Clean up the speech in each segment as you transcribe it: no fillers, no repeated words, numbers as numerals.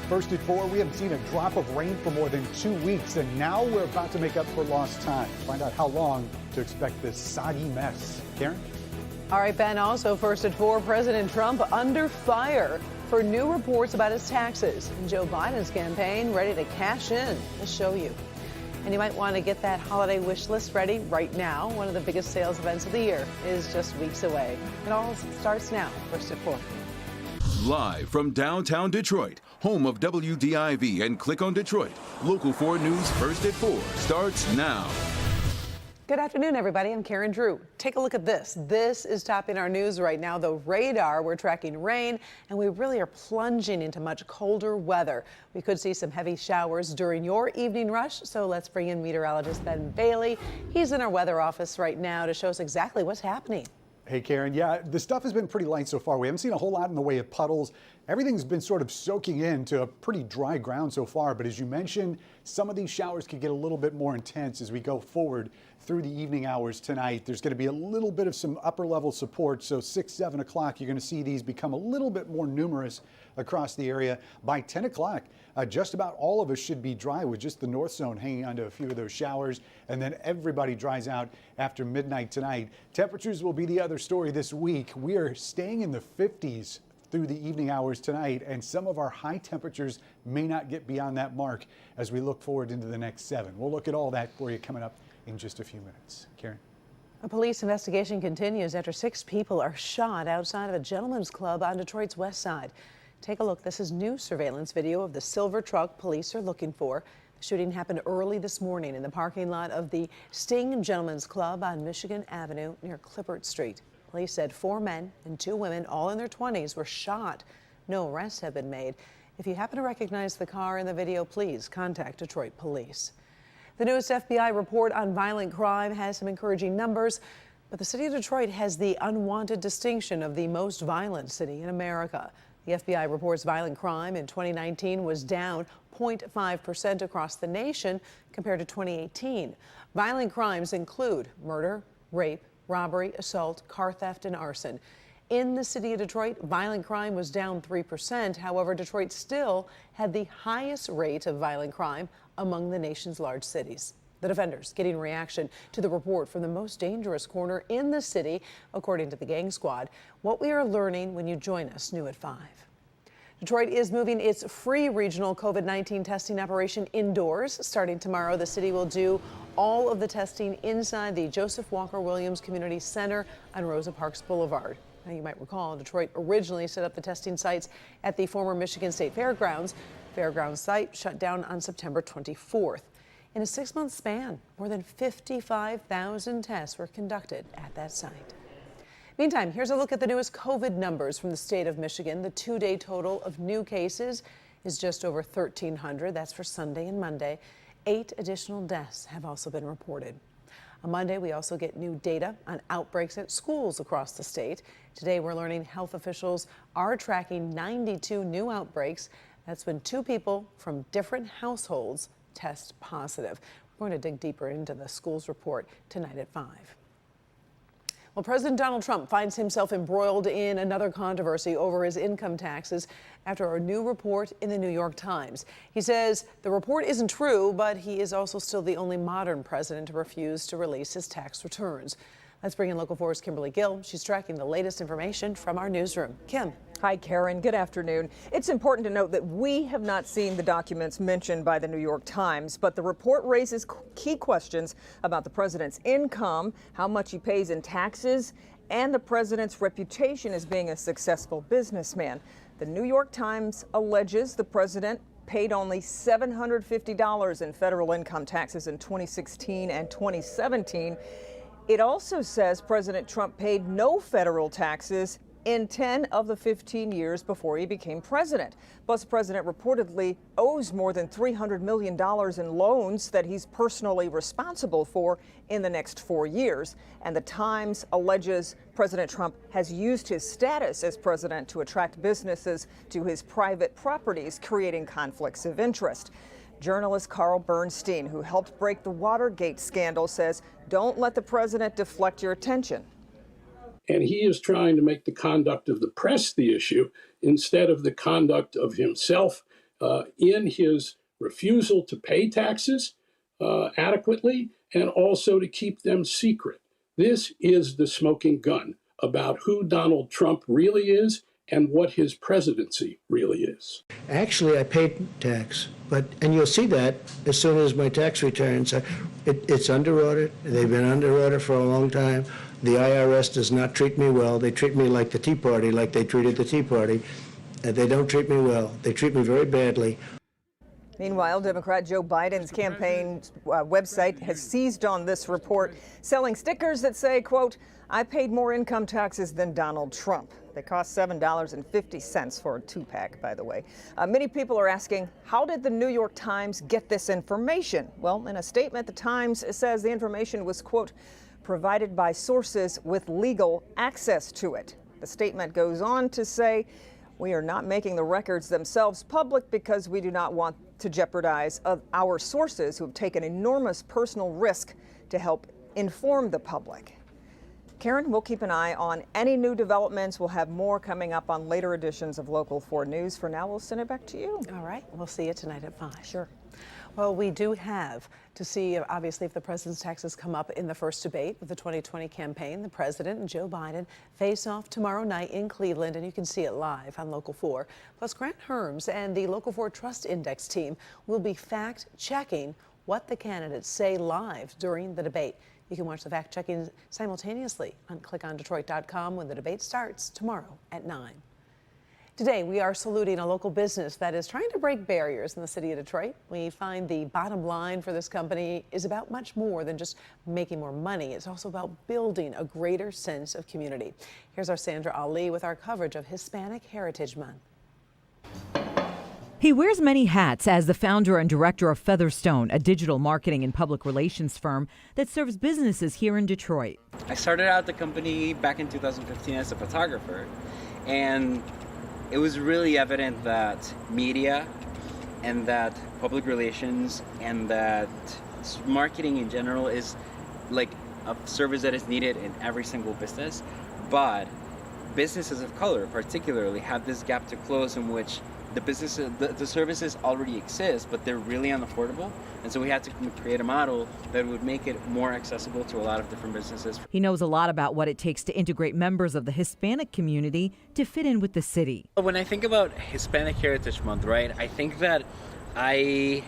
First at 4, we haven't seen a drop of rain for more than 2 weeks, and now we're about to make up for lost time. Find out how long to expect this soggy mess. Karen? All right, Ben, also first at 4, President Trump under fire for new reports about his taxes. And Joe Biden's campaign ready to cash in. We'll show you. And you might want to get that holiday wish list ready right now. One of the biggest sales events of the year is just weeks away. It all starts now, first at 4. Live from downtown Detroit, home of WDIV and Click on Detroit, Local 4 News First at 4 starts now. Good afternoon, everybody. I'm Karen Drew. Take a look at this. This is topping our news right now. The radar, we're tracking rain, and we really are plunging into much colder weather. We could see some heavy showers during your evening rush, so let's bring in meteorologist Ben Bailey. He's in our weather office right now to show us exactly what's happening. Hey, Karen. Yeah, the stuff has been pretty light so far. We haven't seen a whole lot in the way of puddles. Everything's been sort of soaking into a pretty dry ground so far. But as you mentioned, some of these showers could get a little bit more intense as we go forward through the evening hours tonight. There's going to be a little bit of some upper level support. So 6, 7 o'clock, you're going to see these become a little bit more numerous across the area. By 10 o'clock, just about all of us should be dry with just the north zone hanging onto a few of those showers. And then everybody dries out after midnight tonight. Temperatures will be the other story this week. We are staying in the 50s through the evening hours tonight, and some of our high temperatures may not get beyond that mark as we look forward into the next 7. We'll look at all that for you coming up in just a few minutes. Karen? A police investigation continues after 6 people are shot outside of a gentleman's club on Detroit's west side. Take a look. This is new surveillance video of the silver truck police are looking for. The shooting happened early this morning in the parking lot of the Sting Gentlemen's Club on Michigan Avenue near Clippert Street. Police said 4 men and 2 women, all in their 20s, were shot. No arrests have been made. If you happen to recognize the car in the video, please contact Detroit Police. The newest FBI report on violent crime has some encouraging numbers, but the city of Detroit has the unwanted distinction of the most violent city in America. The FBI reports violent crime in 2019 was down 0.5% across the nation compared to 2018. Violent crimes include murder, rape, robbery, assault, car theft, and arson. In the city of Detroit, violent crime was down 3%. However, Detroit still had the highest rate of violent crime among the nation's large cities. The Defenders getting reaction to the report from the most dangerous corner in the city, according to the Gang Squad. What we are learning when you join us, new at 5. Detroit is moving its free regional COVID-19 testing operation indoors. Starting tomorrow, the city will do all of the testing inside the Joseph Walker Williams Community Center on Rosa Parks Boulevard. Now, you might recall Detroit originally set up the testing sites at the former Michigan State Fairgrounds. Fairgrounds site shut down on September 24th. In a 6-month span, more than 55,000 tests were conducted at that site. Meantime, here's a look at the newest COVID numbers from the state of Michigan. The 2-day total of new cases is just over 1,300. That's for Sunday and Monday. 8 additional deaths have also been reported. On Monday, we also get new data on outbreaks at schools across the state. Today, we're learning health officials are tracking 92 new outbreaks. That's when 2 people from different households test positive. We're going to dig deeper into the schools report tonight at 5. Well, President Donald Trump finds himself embroiled in another controversy over his income taxes after a new report in the New York Times. He says the report isn't true, but he is also still the only modern president to refuse to release his tax returns. Let's bring in Local 4's Kimberly Gill. She's tracking the latest information from our newsroom. Kim. Hi, Karen. Good afternoon. It's important to note that we have not seen the documents mentioned by the New York Times, but the report raises key questions about the president's income, how much he pays in taxes, and the president's reputation as being a successful businessman. The New York Times alleges the president paid only $750 in federal income taxes in 2016 and 2017. It also says President Trump paid no federal taxes in 10 of the 15 years before he became president. Plus, the president reportedly owes more than $300 million in loans that he's personally responsible for in the next 4 years. And the Times alleges President Trump has used his status as president to attract businesses to his private properties, creating conflicts of interest. Journalist Carl Bernstein, who helped break the Watergate scandal, says, don't let the president deflect your attention. And he is trying to make the conduct of the press the issue instead of the conduct of himself in his refusal to pay taxes adequately and also to keep them secret. This is the smoking gun about who Donald Trump really is and what his presidency really is. Actually, I paid tax, and you'll see that as soon as my tax returns. It's under audit. They've been under audit for a long time. The IRS does not treat me well. They treat me like the Tea Party, like they treated the Tea Party. They don't treat me well. They treat me very badly. Meanwhile, Democrat Joe Biden's campaign website has seized on this report, selling stickers that say, quote, "I paid more income taxes than Donald Trump." They cost $7.50 for a 2-pack, by the way. Many people are asking, how did the New York Times get this information? Well, in a statement, the Times says the information was, quote, provided by sources with legal access to it. The statement goes on to say, we are not making the records themselves public because we do not want to jeopardize our sources who have taken enormous personal risk to help inform the public. Karen, we'll keep an eye on any new developments. We'll have more coming up on later editions of Local 4 News. For now, we'll send it back to you. All right. We'll see you tonight at 5. Sure. Well, we do have to see, obviously, if the president's taxes come up in the first debate with the 2020 campaign. The president and Joe Biden face off tomorrow night in Cleveland, and you can see it live on Local 4. Plus, Grant Herms and the Local 4 Trust Index team will be fact-checking what the candidates say live during the debate. You can watch the fact-checking simultaneously on clickondetroit.com when the debate starts tomorrow at 9. Today, we are saluting a local business that is trying to break barriers in the city of Detroit. We find the bottom line for this company is about much more than just making more money. It's also about building a greater sense of community. Here's our Sandra Ali with our coverage of Hispanic Heritage Month. He wears many hats as the founder and director of Featherstone, a digital marketing and public relations firm that serves businesses here in Detroit. I started out the company back in 2015 as a photographer, and it was really evident that media and that public relations and that marketing in general is like a service that is needed in every single business, but businesses of color particularly have this gap to close in which the services already exist, but they're really unaffordable. And so we had to create a model that would make it more accessible to a lot of different businesses. He knows a lot about what it takes to integrate members of the Hispanic community to fit in with the city. When I think about Hispanic Heritage Month, right, I think that I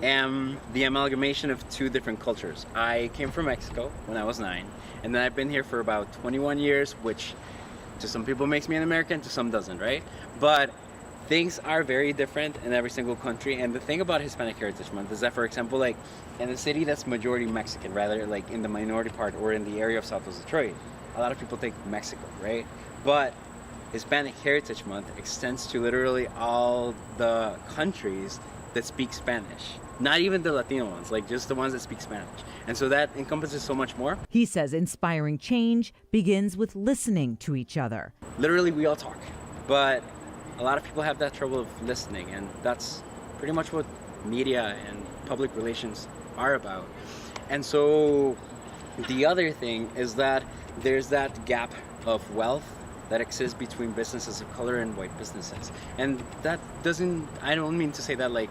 am the amalgamation of two different cultures. I came from Mexico when I was 9, and then I've been here for about 21 years, which to some people makes me an American, to some doesn't, right? But things are very different in every single country. And the thing about Hispanic Heritage Month is that, for example, like in a city that's majority Mexican, rather like in the minority part or in the area of Southwest Detroit, a lot of people think Mexico, right? But Hispanic Heritage Month extends to literally all the countries that speak Spanish. Not even the Latino ones, like just the ones that speak Spanish. And so that encompasses so much more. He says inspiring change begins with listening to each other. Literally, we all talk, but a lot of people have that trouble of listening, and that's pretty much what media and public relations are about. And so the other thing is that there's that gap of wealth that exists between businesses of color and white businesses. And that doesn't, I don't mean to say that like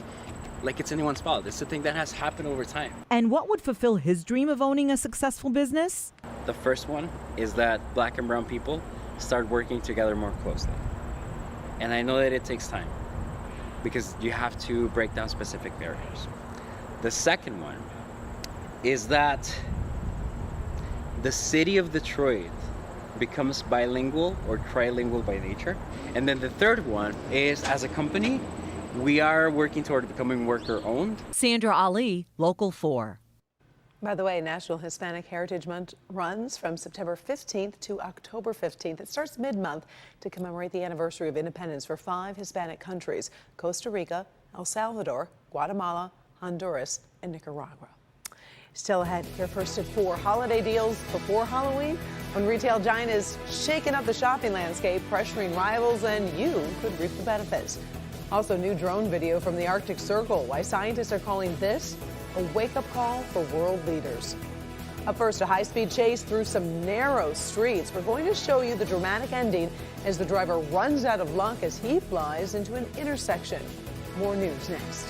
it's anyone's fault. It's a thing that has happened over time. And what would fulfill his dream of owning a successful business? The first one is that Black and brown people start working together more closely. And I know that it takes time because you have to break down specific barriers. The second one is that the city of Detroit becomes bilingual or trilingual by nature. And then the third one is, as a company, we are working toward becoming worker-owned. Sandra Ali, Local 4. By the way, National Hispanic Heritage Month runs from September 15th to October 15th. It starts mid-month to commemorate the anniversary of independence for 5 Hispanic countries: Costa Rica, El Salvador, Guatemala, Honduras, and Nicaragua. Still ahead, your first at 4 holiday deals before Halloween, when retail giant is shaking up the shopping landscape, pressuring rivals, and you could reap the benefits. Also, new drone video from the Arctic Circle, why scientists are calling this a wake-up call for world leaders. Up first, a high-speed chase through some narrow streets. We're going to show you the dramatic ending as the driver runs out of luck as he flies into an intersection. More news next.